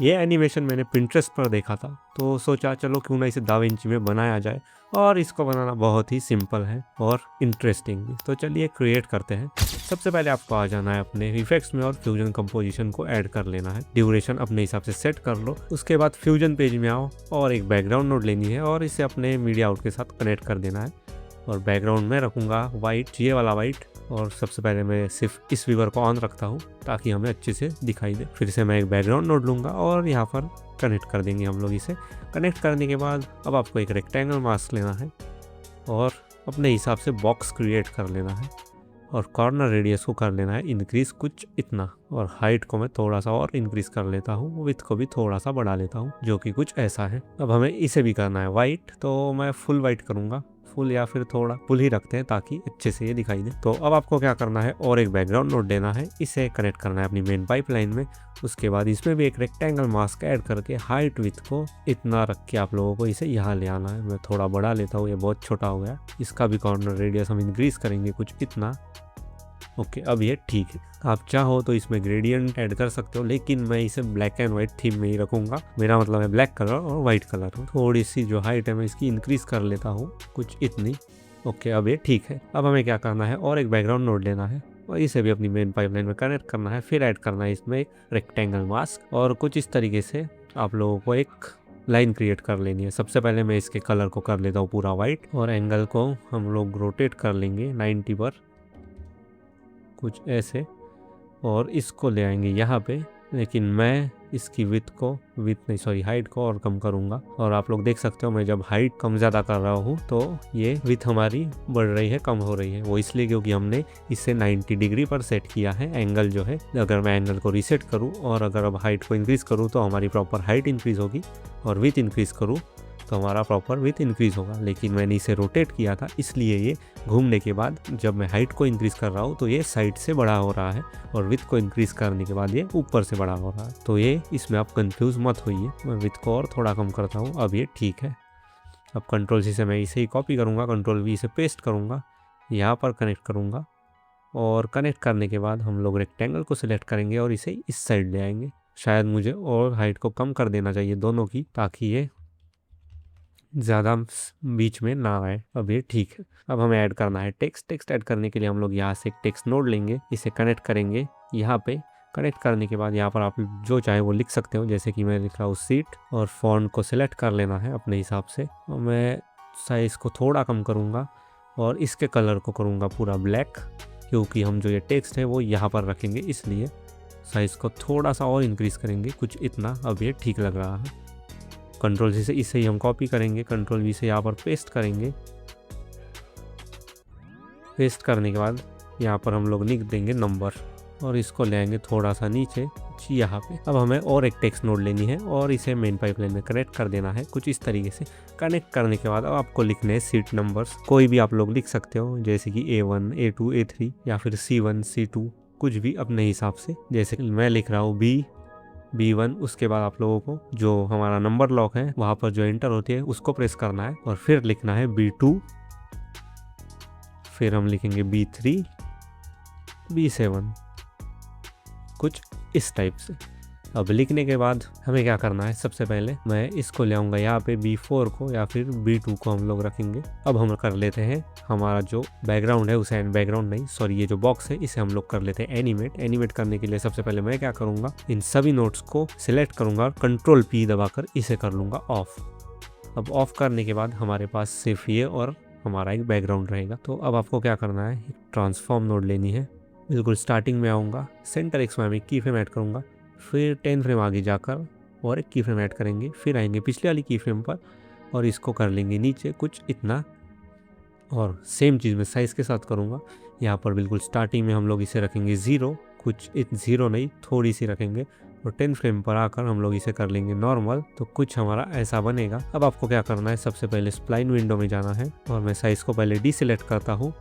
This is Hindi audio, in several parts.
ये एनिमेशन मैंने पिंटरेस्ट पर देखा था, तो सोचा चलो क्यों ना इसे दाविंची में बनाया जाए, और इसको बनाना बहुत ही सिंपल है और इंटरेस्टिंग भी। तो चलिए क्रिएट करते हैं। सबसे पहले आपको आ जाना है अपने इफेक्ट्स में और फ्यूजन कंपोजिशन को ऐड कर लेना है। ड्यूरेशन अपने हिसाब से सेट कर लो। उसके बाद फ्यूजन पेज में आओ और एक बैकग्राउंड नोड लेनी है और इसे अपने मीडिया आउट के साथ कनेक्ट कर देना है। और बैकग्राउंड में रखूँगा वाइट, ये वाला वाइट। और सबसे पहले मैं सिर्फ इस वीवर को ऑन रखता हूँ ताकि हमें अच्छे से दिखाई दे। फिर से मैं एक बैकग्राउंड नोड लूँगा और यहाँ पर कनेक्ट कर देंगे हम लोग इसे। कनेक्ट करने के बाद अब आपको एक रेक्टेंगल मास्क लेना है और अपने हिसाब से बॉक्स क्रिएट कर लेना है। और कॉर्नर रेडियस को कर लेना है इंक्रीज कुछ इतना। और हाइट को मैं थोड़ा सा और इंक्रीज कर लेता हूँ, विड्थ को भी थोड़ा सा बढ़ा लेता हूँ, जो कि कुछ ऐसा है। अब हमें इसे भी करना है वाइट, तो मैं फुल वाइट करूँगा। फुल या फिर थोड़ा फुल ही रखते हैं ताकि अच्छे से ये दिखाई दे। तो अब आपको क्या करना है, और एक बैकग्राउंड नोड लेना है, इसे कनेक्ट करना है अपनी मेन पाइपलाइन में। उसके बाद इसमें भी एक रेक्टेंगल मास्क ऐड करके हाइट विड्थ को इतना रख के आप लोगों को इसे यहाँ ले आना है। मैं थोड़ा बढ़ा लेता हूँ, ये बहुत छोटा हो गया। इसका भी कॉर्नर रेडियस हम इंक्रीज करेंगे कुछ इतना। ओके, अब ये ठीक है। आप चाहो तो इसमें ग्रेडियंट ऐड कर सकते हो, लेकिन मैं इसे ब्लैक एंड व्हाइट थीम में ही रखूंगा। मेरा मतलब है ब्लैक कलर और वाइट कलर। थोड़ी सी जो हाइट है मैं इसकी इंक्रीज कर लेता हूँ कुछ इतनी। ओके, अब ये ठीक है। अब हमें क्या करना है, और एक बैकग्राउंड नोड लेना है और इसे भी अपनी मेन पाइपलाइन में कनेक्ट करना है। फिर ऐड करना है इसमें एक रेक्टेंगल मास्क और कुछ इस तरीके से आप लोगों को एक लाइन क्रिएट कर लेनी है। सबसे पहले मैं इसके कलर को कर लेता हूँ पूरा वाइट, और एंगल को हम लोग रोटेट कर लेंगे 90 पर, कुछ ऐसे। और इसको ले आएंगे यहाँ पे, लेकिन मैं इसकी हाइट को और कम करूँगा। और आप लोग देख सकते हो मैं जब हाइट कम ज़्यादा कर रहा हूँ तो ये विथ हमारी बढ़ रही है, कम हो रही है। वो इसलिए क्योंकि हमने इसे 90 डिग्री पर सेट किया है एंगल जो है। अगर मैं एंगल को रीसेट करूँ और अगर अब हाइट को इंक्रीज़ करूँ तो हमारी प्रॉपर हाइट इंक्रीज़ होगी, और विथ इंक्रीज़ करूँ तो हमारा प्रॉपर विथ इंक्रीज़ होगा। लेकिन मैंने इसे रोटेट किया था, इसलिए ये घूमने के बाद जब मैं हाइट को इंक्रीज़ कर रहा हूँ तो ये साइड से बड़ा हो रहा है, और विथ को इंक्रीज़ करने के बाद ये ऊपर से बड़ा हो रहा है। तो ये इसमें आप कंफ्यूज मत होइए। मैं विथ को और थोड़ा कम करता हूँ, अब ये ठीक है। अब कंट्रोल सी से मैं इसे ही कॉपी करूँगा, कंट्रोल वी से पेस्ट करूँगा, यहाँ पर कनेक्ट करूँगा। और कनेक्ट करने के बाद हम लोग रेक्टेंगल को सिलेक्ट करेंगे और इसे इस साइड ले आएंगे। शायद मुझे और हाइट को कम कर देना चाहिए दोनों की, ताकि ये ज़्यादा बीच में ना आए। अब ये ठीक है। अब हमें ऐड करना है टेक्स्ट ऐड करने के लिए हम लोग यहाँ से एक टेक्स्ट नोड लेंगे, इसे कनेक्ट करेंगे यहाँ पे। कनेक्ट करने के बाद यहाँ पर आप जो चाहे वो लिख सकते हो, जैसे कि मैं लिख रहा हूँ सीट। और फॉन्ट को सिलेक्ट कर लेना है अपने हिसाब से, और मैं साइज़ को थोड़ा कम करूँगा और इसके कलर को करूँगा पूरा ब्लैक, क्योंकि हम जो ये टेक्स्ट है वो यहाँ पर रखेंगे, इसलिए साइज़ को थोड़ा सा और इंक्रीज़ करेंगे कुछ इतना। अब ये ठीक लग रहा है। कंट्रोल सी से इसे ही हम कॉपी करेंगे, कंट्रोल वी से यहाँ पर पेस्ट करेंगे। पेस्ट करने के बाद यहाँ पर हम लोग लिख देंगे नंबर, और इसको ले आएंगे थोड़ा सा नीचे यहाँ पे। अब हमें और एक टेक्स्ट नोड लेनी है और इसे मेन पाइपलाइन में कनेक्ट कर देना है कुछ इस तरीके से। कनेक्ट करने के बाद अब आपको लिखने हैं सीट नंबर्स, कोई भी आप लोग लिख सकते हो, जैसे कि A1, A2, A3 या फिर C1, C2, कुछ भी अपने हिसाब से। जैसे कि मैं लिख रहा हूँ B1। उसके बाद आप लोगों को जो हमारा नंबर लॉक है वहाँ पर जो एंटर होती है उसको प्रेस करना है, और फिर लिखना है B2। फिर हम लिखेंगे B3, B7, कुछ इस टाइप से। अब लिखने के बाद हमें क्या करना है, सबसे पहले मैं इसको ले आऊँगा यहाँ पे B4 को, या फिर B2 को हम लोग रखेंगे। अब हम कर लेते हैं हमारा जो बैकग्राउंड है उसे, बैकग्राउंड नहीं सॉरी, ये जो बॉक्स है इसे हम लोग कर लेते हैं एनिमेट। एनिमेट करने के लिए सबसे पहले मैं क्या करूँगा, इन सभी नोट्स को सिलेक्ट करूँगा और कंट्रोल P दबाकर इसे कर लूँगा ऑफ। अब ऑफ करने के बाद हमारे पास सिर्फ ये और हमारा एक बैकग्राउंड रहेगा। तो अब आपको क्या करना है, एक ट्रांसफॉर्म नोड लेनी है। बिल्कुल स्टार्टिंग में आऊँगा, सेंटर एक्स में की फ्रेम ऐड करूँगा, फिर 10 फ्रेम आगे जाकर और एक की फ्रेम ऐड करेंगे, फिर आएंगे पिछले वाली की फ्रेम पर और इसको कर लेंगे नीचे कुछ इतना। और सेम चीज़ मैं साइज़ के साथ करूँगा। यहाँ पर बिल्कुल स्टार्टिंग में हम लोग इसे रखेंगे 0, कुछ 0 नहीं थोड़ी सी रखेंगे, और 10 फ्रेम पर आकर हम लोग इसे कर लेंगे नॉर्मल। तो कुछ हमारा ऐसा बनेगा। अब आपको क्या करना है, सबसे पहले स्प्लाइन विंडो में जाना है, और मैं साइज़ को पहले डीसिलेक्ट करता हूँ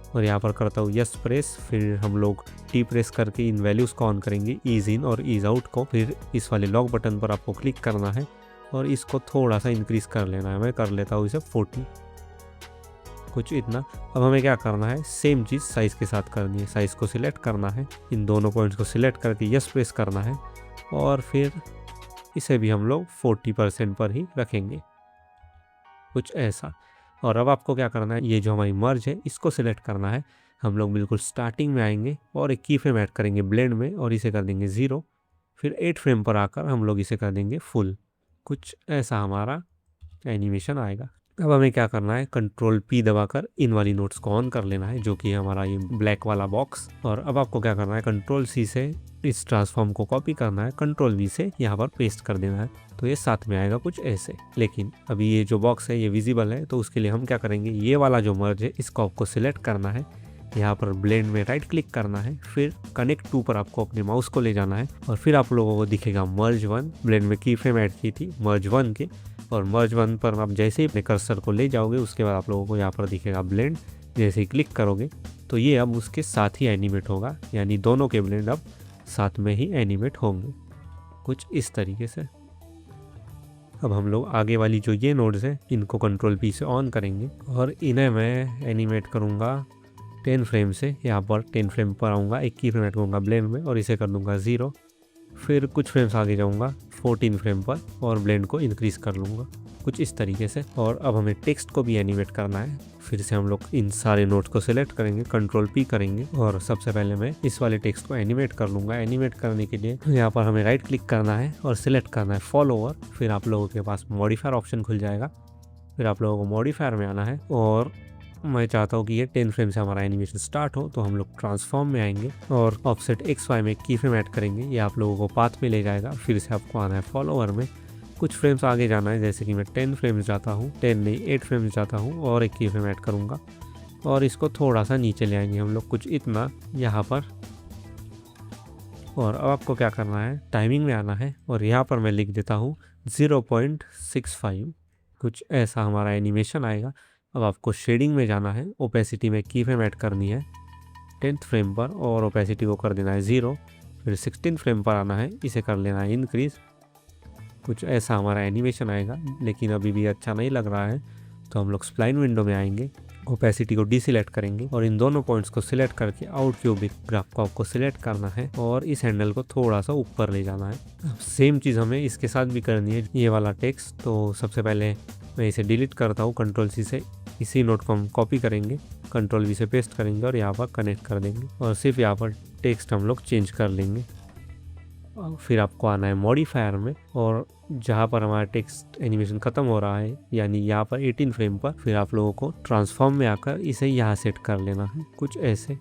और यहाँ पर करता हूँ यस प्रेस। फिर हम लोग टी प्रेस करके इन वैल्यूज़ को ऑन करेंगे, ईज इन और ईज आउट को। फिर इस वाले लॉक बटन पर आपको क्लिक करना है और इसको थोड़ा सा इंक्रीज़ कर लेना है। मैं कर लेता हूँ इसे 40, कुछ इतना। अब हमें क्या करना है, सेम चीज़ साइज़ के साथ करनी है। साइज़ को सिलेक्ट करना है, इन दोनों पॉइंट्स को सिलेक्ट करके यस प्रेस करना है, और फिर इसे भी हम लोग 40% पर ही रखेंगे, कुछ ऐसा। और अब आपको क्या करना है, ये जो हमारी मर्ज है इसको सिलेक्ट करना है। हम लोग बिल्कुल स्टार्टिंग में आएंगे और एक की फ्रेम ऐड करेंगे ब्लेंड में और इसे कर देंगे 0। फिर 8 फ्रेम पर आकर हम लोग इसे कर देंगे फुल, कुछ ऐसा हमारा एनिमेशन आएगा। अब हमें क्या करना है, कंट्रोल P दबाकर इन वाली नोट्स को ऑन कर लेना है, जो कि हमारा ये ब्लैक वाला बॉक्स। और अब आपको क्या करना है, कंट्रोल C से इस ट्रांसफॉर्म को कॉपी करना है, कंट्रोल V से यहाँ पर पेस्ट कर देना है, तो ये साथ में आएगा कुछ ऐसे। लेकिन अभी ये जो बॉक्स है ये विजिबल है, तो उसके लिए हम क्या करेंगे, ये वाला जो मर्ज है इसको आपको सिलेक्ट करना है, यहाँ पर ब्लेंड में राइट क्लिक करना है, फिर कनेक्ट टू पर आपको अपने माउस को ले जाना है और फिर आप लोगों को दिखेगा मर्ज 1। ब्लेंड में की फ्रेम ऐड की थी मर्ज 1 के, और मर्ज 1 पर आप जैसे ही अपने कर्सर को ले जाओगे उसके बाद आप लोगों को यहाँ पर दिखेगा ब्लेंड। जैसे ही क्लिक करोगे तो ये अब उसके साथ ही एनिमेट होगा, यानी दोनों के ब्लेंड अब साथ में ही एनिमेट होंगे, कुछ इस तरीके से। अब हम लोग आगे वाली जो ये नोड्स है इनको कंट्रोल P से ऑन करेंगे और इन्हें मैं एनिमेट करूँगा 10 फ्रेम से। यहाँ पर 10 फ्रेम पर आऊँगा, एक की फ्रेम ऐड करूँगा ब्लेंड में और इसे कर दूँगा 0। फिर कुछ फ्रेम्स आगे जाऊँगा 14 फ्रेम पर और ब्लेंड को इंक्रीज़ कर लूँगा, कुछ इस तरीके से। और अब हमें टेक्स्ट को भी एनिमेट करना है। फिर से हम लोग इन सारे नोट्स को सिलेक्ट करेंगे, कंट्रोल P करेंगे और सबसे पहले मैं इस वाले टेक्स्ट को एनिमेट कर लूँगा। एनिमेट करने के लिए यहाँ पर हमें राइट क्लिक करना है और सिलेक्ट करना है फॉलोवर। फिर आप लोगों के पास मॉडिफायर ऑप्शन खुल जाएगा, फिर आप लोगों को मॉडिफायर में आना है और मैं चाहता हूँ कि ये 10 फ्रेम से हमारा एनिमेशन स्टार्ट हो, तो हम लोग ट्रांसफॉर्म में आएंगे और ऑफसेट XY में की फ्रेम ऐड करेंगे। ये आप लोगों को पाथ में ले जाएगा। फिर से आपको आना है फॉलोवर में, कुछ फ्रेम्स आगे जाना है, जैसे कि मैं 10 फ्रेम्स जाता हूँ, 10 नहीं 8 फ्रेम्स जाता हूँ और एक की फ्रेम ऐड करूँगा और इसको थोड़ा सा नीचे ले आएंगे हम लोग, कुछ इतना यहाँ पर। और अब आपको क्या करना है, टाइमिंग में आना है और यहाँ पर मैं लिख देता हूँ 0.65, कुछ ऐसा हमारा एनिमेशन आएगा। अब आपको शेडिंग में जाना है, ओपेसिटी में की फ्रेम ऐड करनी है 10th फ्रेम पर और ओपेसिटी को कर देना है 0। फिर 16 फ्रेम पर आना है, इसे कर लेना है इंक्रीज़, कुछ ऐसा हमारा एनिमेशन आएगा। लेकिन अभी भी अच्छा नहीं लग रहा है, तो हम लोग स्प्लाइन विंडो में आएंगे, ओपेसिटी को डीसिलेक्ट करेंगे और इन दोनों पॉइंट्स को सिलेक्ट करके आउट क्यूबिक ग्राफ को आपको सिलेक्ट करना है और इस हैंडल को थोड़ा सा ऊपर ले जाना है। अब सेम चीज़ हमें इसके साथ भी करनी है, ये वाला टेक्स्ट। तो सबसे पहले मैं इसे डिलीट करता हूँ, कंट्रोल C से इसी नोट को हम कॉपी करेंगे, कंट्रोल V से पेस्ट करेंगे और यहाँ पर कनेक्ट कर देंगे और सिर्फ यहाँ पर टेक्स्ट हम लोग चेंज कर लेंगे। फिर आपको आना है मॉडिफायर में और जहाँ पर हमारा टेक्स्ट एनिमेशन ख़त्म हो रहा है, यानी यहाँ पर 18 फ्रेम पर, फिर आप लोगों को ट्रांसफॉर्म में आकर इसे यहाँ सेट कर लेना है, कुछ ऐसे।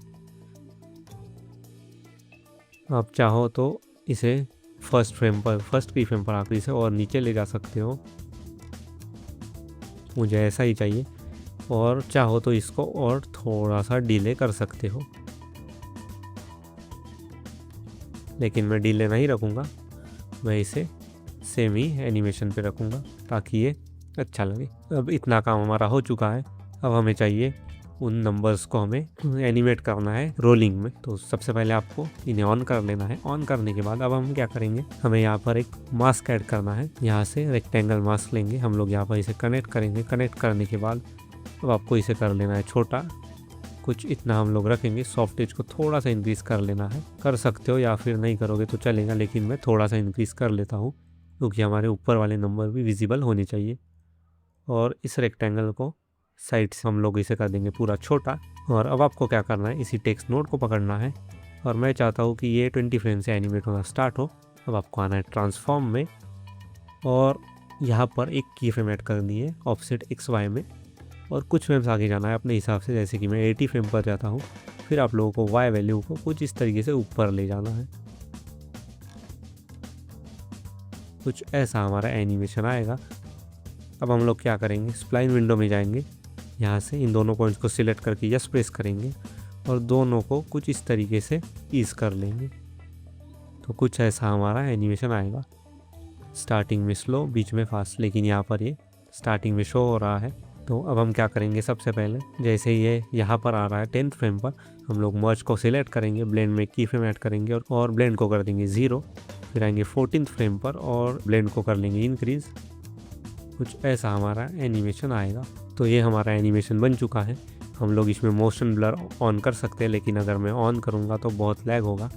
आप चाहो तो इसे फर्स्ट की फ्रेम पर आकर इसे और नीचे ले जा सकते हो, मुझे ऐसा ही चाहिए। और चाहो तो इसको और थोड़ा सा डिले कर सकते हो, लेकिन मैं डिले नहीं रखूँगा, मैं इसे सेम ही एनिमेशन पे रखूँगा ताकि ये अच्छा लगे। अब इतना काम हमारा हो चुका है। अब हमें चाहिए उन नंबर्स को हमें एनिमेट करना है रोलिंग में। तो सबसे पहले आपको इन्हें ऑन कर लेना है। ऑन करने के बाद अब हम क्या करेंगे, हमें यहाँ पर एक मास्क ऐड करना है। यहाँ से रेक्टेंगल मास्क लेंगे हम लोग, यहाँ पर इसे कनेक्ट करेंगे। कनेक्ट करने के बाद अब आपको इसे कर लेना है छोटा, कुछ इतना हम लोग रखेंगे। सॉफ्ट एज को थोड़ा सा इंक्रीज़ कर लेना है, कर सकते हो या फिर नहीं करोगे तो चलेगा, लेकिन मैं थोड़ा सा इंक्रीज़ कर लेता हूँ क्योंकि हमारे ऊपर वाले नंबर भी विजिबल होने चाहिए। और इस रेक्टेंगल को साइड से हम लोग इसे कर देंगे पूरा छोटा। और अब आपको क्या करना है, इसी टेक्स्ट नोड को पकड़ना है और मैं चाहता हूँ कि ये 20 फ्रेम से एनिमेट होना स्टार्ट हो। अब आपको आना है ट्रांसफॉर्म में और यहाँ पर एक की फ्रेम ऐड करनी है ऑफसेट XY में और कुछ फ्रेम्स आगे जाना है अपने हिसाब से, जैसे कि मैं 80 फ्रेम पर जाता हूँ। फिर आप लोगों को Y वैल्यू को कुछ इस तरीके से ऊपर ले जाना है, कुछ ऐसा हमारा एनिमेशन आएगा। अब हम लोग क्या करेंगे, स्प्लाइन विंडो में जाएंगे, यहाँ से इन दोनों पॉइंट्स को सिलेक्ट करके यस प्रेस करेंगे और दोनों को कुछ इस तरीके से ईज कर लेंगे, तो कुछ ऐसा हमारा एनिमेशन आएगा। स्टार्टिंग में स्लो, बीच में फास्ट, लेकिन यहाँ पर ये स्टार्टिंग में शो हो रहा है। तो अब हम क्या करेंगे, सबसे पहले जैसे ये यहाँ पर आ रहा है 10th फ्रेम पर, हम लोग मर्ज को सिलेक्ट करेंगे, ब्लेंड में की फ्रेम ऐड करेंगे और ब्लेंड को कर देंगे 0। फिर आएंगे 14th फ्रेम पर और ब्लेंड को कर लेंगे इंक्रीज़, कुछ ऐसा हमारा एनिमेशन आएगा। तो ये हमारा एनिमेशन बन चुका है। हम लोग इसमें मोशन ब्लर ऑन कर सकते हैं, लेकिन अगर मैं ऑन करूँगा तो बहुत लैग होगा,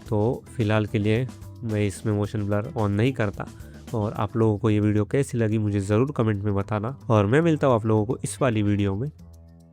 तो फ़िलहाल के लिए मैं इसमें मोशन ब्लर ऑन नहीं करता। और आप लोगों को ये वीडियो कैसी लगी मुझे ज़रूर कमेंट में बताना, और मैं मिलता हूँ आप लोगों को इस वाली वीडियो में।